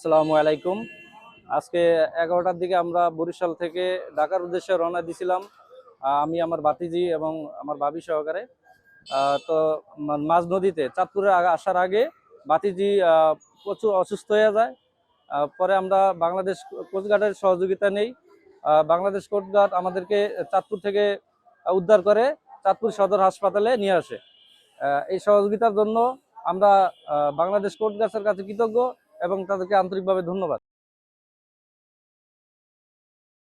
আসসালামু আলাইকুম। আজকে 11টার দিকে আমরা বরিশাল থেকে ঢাকার উদ্দেশ্যে রওনা দিয়েছিলাম। আমি, আমার ভাতিজি এবং আমার ভাবি সহকারে। তো মাঝ নদীতে চাঁদপুরে আসার আগে ভাতিজি প্রচুর অসুস্থ হয়ে যায়। পরে আমরা বাংলাদেশ কোস্টগার্ডের সহযোগিতা নেই। বাংলাদেশ কোস্টগার্ড আমাদেরকে চাঁদপুর থেকে উদ্ধার করে চাঁদপুর সদর হাসপাতালে নিয়ে আসে। এই সহযোগিতার জন্য আমরা বাংলাদেশ কোস্টগার্ডের কাছে কৃতজ্ঞ এবং তাদেরকে আন্তরিকভাবে ধন্যবাদ।